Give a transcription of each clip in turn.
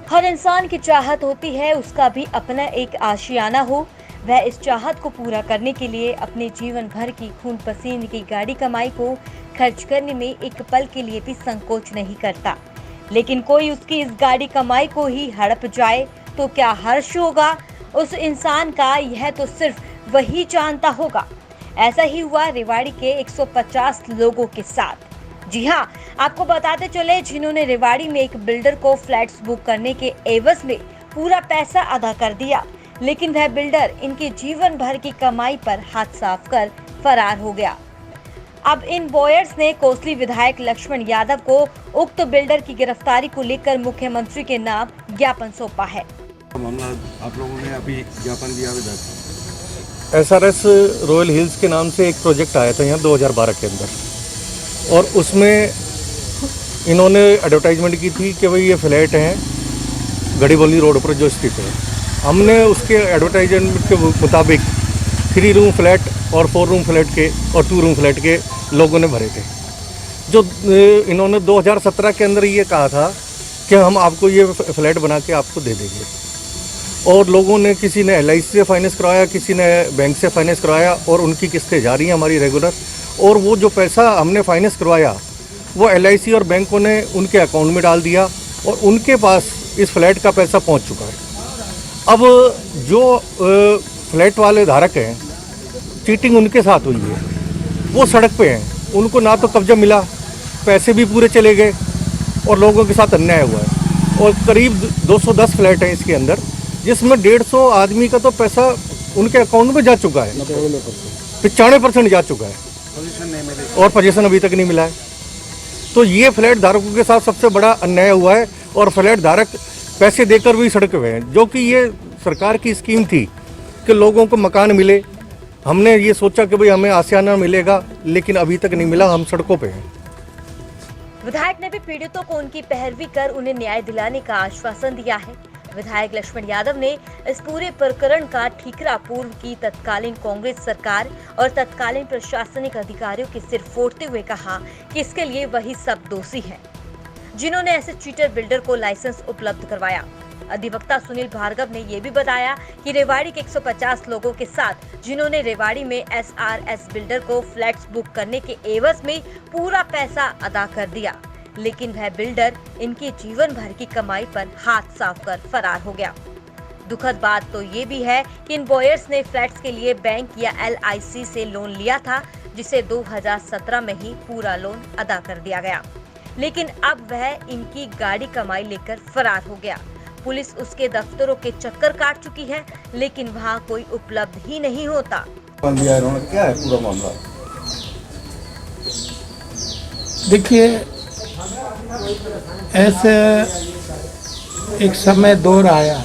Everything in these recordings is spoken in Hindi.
हर इंसान की चाहत होती है उसका भी अपना एक आशियाना हो। वह इस चाहत को पूरा करने के लिए अपने जीवन भर की खून पसीने की गाढ़ी कमाई को खर्च करने में एक पल के लिए भी संकोच नहीं करता। लेकिन कोई उसकी इस गाढ़ी कमाई को ही हड़प जाए तो क्या हर्ष होगा उस इंसान का, यह तो सिर्फ वही जानता होगा। ऐसा ही हुआ रेवाड़ी के 150 लोगों के साथ। जी हाँ, आपको बताते चले, जिन्होंने रेवाड़ी में एक बिल्डर को फ्लैट्स बुक करने के एवज में पूरा पैसा अदा कर दिया, लेकिन वह बिल्डर इनके जीवन भर की कमाई पर हाथ साफ कर फरार हो गया। अब इन बॉयर्स ने कोसली विधायक लक्ष्मण यादव को उक्त बिल्डर की गिरफ्तारी को लेकर मुख्यमंत्री के नाम ज्ञापन सौंपा है। मामला आप लोगों ने अभी ज्ञापन दिया विधायक SRS रॉयल हिल्स के नाम से एक प्रोजेक्ट आया था यहाँ 2012 के अंदर, और उसमें इन्होंने एडवर्टाइजमेंट की थी कि भाई ये फ्लैट हैं गढ़ीबौली रोड पर जो स्थित है। हमने उसके एडवर्टाइजमेंट के मुताबिक 3 रूम फ्लैट और 4 रूम फ्लैट के और 2 रूम फ्लैट के लोगों ने भरे थे। जो इन्होंने 2017 के अंदर ये कहा था कि हम आपको ये फ्लैट बना के आपको दे देंगे, और लोगों ने, किसी ने LIC से फाइनेंस करवाया, किसी ने बैंक से फाइनेंस करवाया, और उनकी किस्तें जा रही हैं हमारी रेगुलर। और वो जो पैसा हमने फाइनेंस करवाया वो LIC और बैंकों ने उनके अकाउंट में डाल दिया, और उनके पास इस फ्लैट का पैसा पहुंच चुका है। अब जो फ्लैट वाले धारक हैं, चीटिंग उनके साथ हुई है, वो सड़क पे हैं, उनको ना तो कब्जा मिला, पैसे भी पूरे चले गए, और लोगों के साथ अन्याय हुआ है। और करीब 210 फ्लैट हैं इसके अंदर, जिसमें 150 आदमी का तो पैसा उनके अकाउंट में जा चुका है, 95% जा चुका है, और पोजीशन अभी तक नहीं मिला है। तो ये फ्लैट धारकों के साथ सबसे बड़ा अन्याय हुआ है, और फ्लैट धारक पैसे देकर भी सड़क पे हैं, जो कि ये सरकार की स्कीम थी कि लोगों को मकान मिले। हमने ये सोचा कि भाई हमें आशियाना मिलेगा, लेकिन अभी तक नहीं मिला, हम सड़कों पे हैं। विधायक ने भी पीड़ितों को उनकी पैरवी कर उन्हें न्याय दिलाने का आश्वासन दिया है। विधायक लक्ष्मण यादव ने इस पूरे प्रकरण का ठीकरा पूर्व की तत्कालीन कांग्रेस सरकार और तत्कालीन प्रशासनिक अधिकारियों के सिर फोड़ते हुए कहा कि इसके लिए वही सब दोषी हैं, जिन्होंने ऐसे चीटर बिल्डर को लाइसेंस उपलब्ध करवाया। अधिवक्ता सुनील भार्गव ने यह भी बताया कि रेवाड़ी के 150 लोगों के साथ, जिन्होंने रेवाड़ी में SRS बिल्डर को फ्लैट्स बुक करने के एवज में पूरा पैसा अदा कर दिया, लेकिन वह बिल्डर इनके जीवन भर की कमाई पर हाथ साफ कर फरार हो गया। दुखद बात तो ये भी है कि इन बॉयर्स ने फ्लैट्स के लिए बैंक या LIC से लोन लिया था, जिसे 2017 में ही पूरा लोन अदा कर दिया गया, लेकिन अब वह इनकी गाड़ी कमाई लेकर फरार हो गया। पुलिस उसके दफ्तरों के चक्कर काट चुकी है, लेकिन वहाँ कोई उपलब्ध ही नहीं होता। क्या है पूरा मामला? देखिए, ऐसे एक समय दौर आया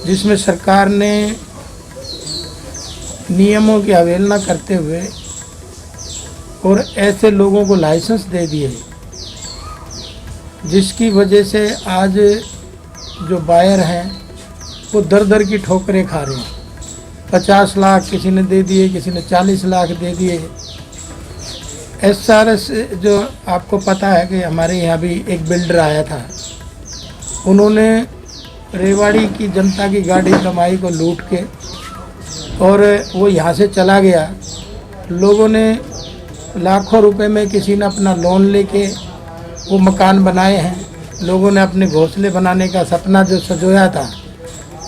जिसमें सरकार ने नियमों की अवहेलना करते हुए और ऐसे लोगों को लाइसेंस दे दिए, जिसकी वजह से आज जो बायर हैं वो दर दर की ठोकरें खा रहे हैं। 50 लाख किसी ने दे दिए, किसी ने 40 लाख दे दिए। SRS जो आपको पता है कि हमारे यहाँ भी एक बिल्डर आया था, उन्होंने रेवाड़ी की जनता की गाड़ी कमाई को लूट के और वो यहाँ से चला गया। लोगों ने लाखों रुपए में, किसी ने अपना लोन लेके वो मकान बनाए हैं। लोगों ने अपने घोंसले बनाने का सपना जो सजोया था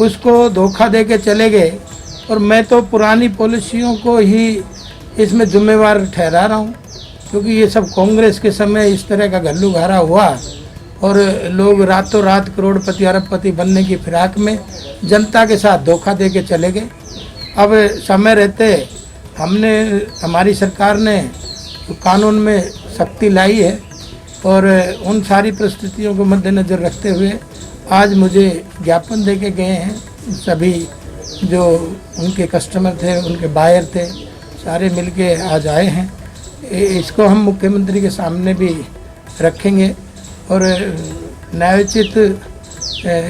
उसको धोखा दे के चले गए, और मैं तो पुरानी पॉलिसियों को ही इसमें जिम्मेवार ठहरा रहा हूँ, क्योंकि ये सब कांग्रेस के समय इस तरह का घल्लूघारा हुआ और लोग रातों रात करोड़पति अरबपति बनने की फिराक में जनता के साथ धोखा दे के चले गए। अब समय रहते हमारी सरकार ने कानून में सख्ती लाई है, और उन सारी परिस्थितियों को मद्देनज़र रखते हुए आज मुझे ज्ञापन दे के गए हैं। सभी जो उनके कस्टमर थे, उनके बायर थे, सारे मिलके आज आए हैं। इसको हम मुख्यमंत्री के सामने भी रखेंगे और न्यायोचित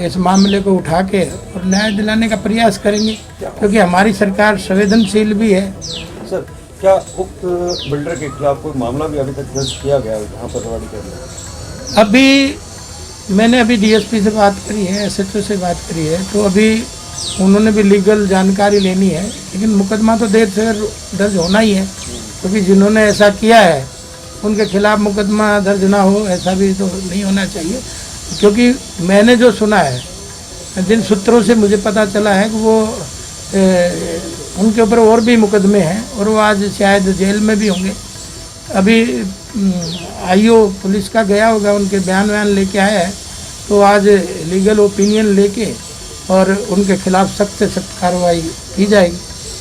इस मामले को उठा के और न्याय दिलाने का प्रयास करेंगे, क्योंकि हमारी सरकार संवेदनशील भी है। सर, क्या उक्त बिल्डर के खिलाफ कोई मामला भी अभी तक दर्ज किया गया है यहाँ पर रेवाड़ी के अंदर? अभी मैंने अभी डीएसपी से बात करी है, एसएचओ से बात करी है, तो अभी उन्होंने भी लीगल जानकारी लेनी है, लेकिन मुकदमा तो देर से दर्ज होना ही है, क्योंकि जिन्होंने ऐसा किया है उनके खिलाफ मुकदमा दर्ज ना हो ऐसा भी तो नहीं होना चाहिए। क्योंकि मैंने जो सुना है, जिन सूत्रों से मुझे पता चला है कि वो उनके ऊपर और भी मुकदमे हैं और वो आज शायद जेल में भी होंगे। अभी आईओ पुलिस का गया होगा, उनके बयान लेके आया है, तो आज लीगल ओपिनियन लेके और उनके खिलाफ सख्त से सख्त कार्रवाई की जाएगी।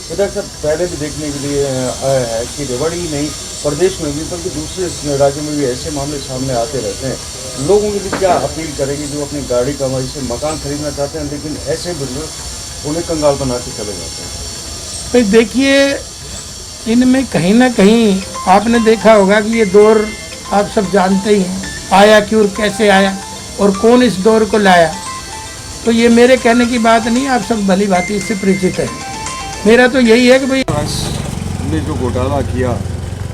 विधायक साहब, पहले भी देखने के लिए आया है कि रेवाड़ी ही नहीं प्रदेश में भी बल्कि दूसरे राज्यों में भी ऐसे मामले सामने आते रहते हैं। लोगों के लिए क्या अपील करेंगे जो अपनी गाड़ी कमाई से मकान खरीदना चाहते हैं, लेकिन ऐसे बिल्डर उन्हें कंगाल बना के चले जाते हैं? भाई देखिए, इनमें कहीं ना कहीं आपने देखा होगा कि ये दौर आप सब जानते ही हैं, आया क्यों, कैसे आया और कौन इस दौर को लाया। तो ये मेरे कहने की बात नहीं, आप सब भली भांति इससे परिचित है। मेरा तो यही है कि भाई ने जो घोटाला किया,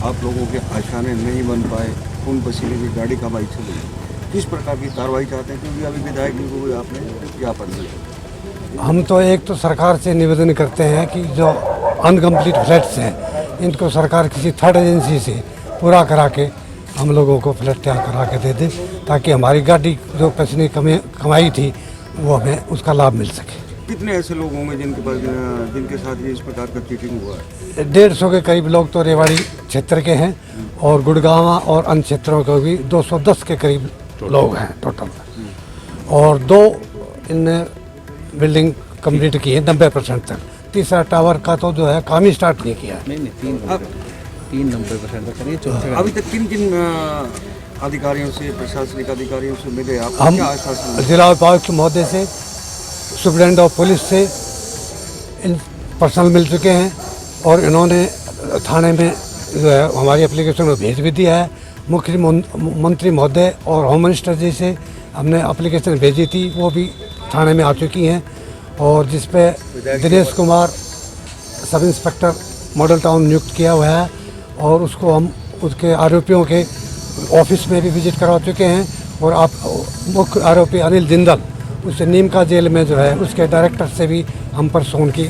आप लोगों के आशाने नहीं बन पाए, उन पसीने की गाड़ी कमाई चली, किस प्रकार की कार्रवाई चाहते हैं? क्योंकि अभी विधायक जी को भी आपने ज्ञापन दिया। हम तो एक तो सरकार से निवेदन करते हैं कि जो अनकम्प्लीट फ्लैट्स हैं इनको सरकार किसी थर्ड एजेंसी से पूरा करा के हम लोगों को फ्लैट तैयार करा के दे दे, ताकि हमारी गाड़ी जो पैसे कमाई थी वो हमें उसका लाभ मिल सके। कितने ऐसे लोग होंगे जिनके साथ ये इस प्रकार का चीटिंग हुआ है? 150 के करीब लोग तो रेवाड़ी क्षेत्र के हैं और गुड़गांव और अन्य क्षेत्रों के भी 210 के करीब लोग हैं टोटल। और 2 इन बिल्डिंग कंप्लीट की है 90% तक। तीसरा टावर का तो जो है काम ही स्टार्ट नहीं किया। नहीं 3 90% तक करिए। चौथे अभी तक किन अधिकारियों से, प्रशासनिक अधिकारियों से मिले? आप हम क्या आश्वासन? जिला उपायुक्त महोदय से, सुप्रिटेंडेंट ऑफ पुलिस से इन पर्सनल मिल चुके हैं और इन्होंने थाने में जो है हमारी एप्लीकेशन को भेज भी दिया है। मुख्यमंत्री महोदय और होम मिनिस्टर जी से हमने एप्लीकेशन भेजी थी, वो भी थाने में आ चुकी हैं। और जिस पे Dinesh Kumar sub inspector model town नियुक्त किया हुआ है और उसको हम उसके आरोपियों के ऑफिस में भी विजिट करवा चुके हैं। और आप मुख्य आरोपी अनिल जिंदल, उससे नीम का जेल में जो है उसके डायरेक्टर से भी हम परसों उनकी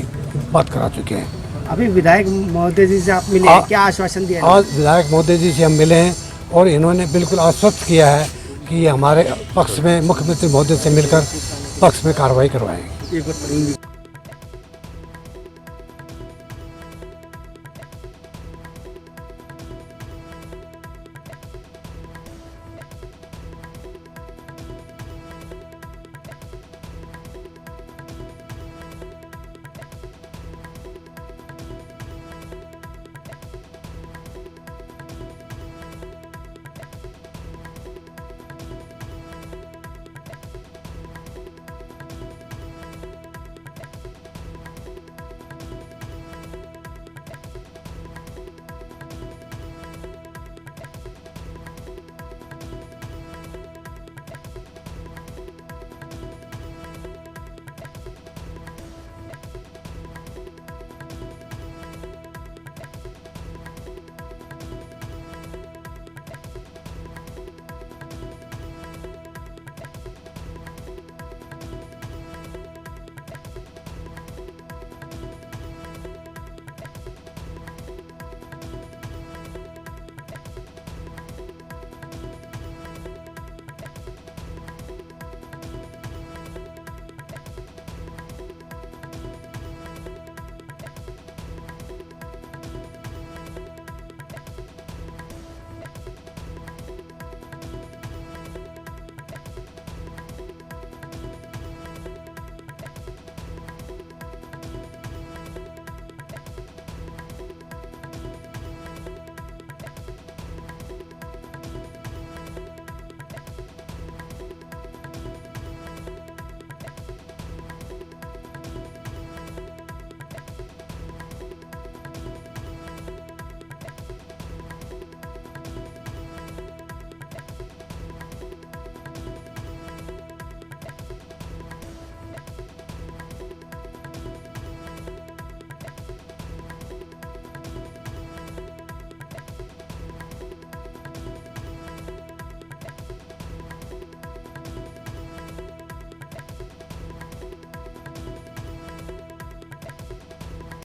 बात करा चुके हैं। अभी विधायक महोदय जी से आप मिले, क्या आश्वासन दिया? आज विधायक महोदय जी से हम मिले हैं और इन्होंने बिल्कुल आश्वस्त किया है कि हमारे पक्ष में मुख्यमंत्री महोदय से मिलकर पक्ष में कार्रवाई करवाएंगे।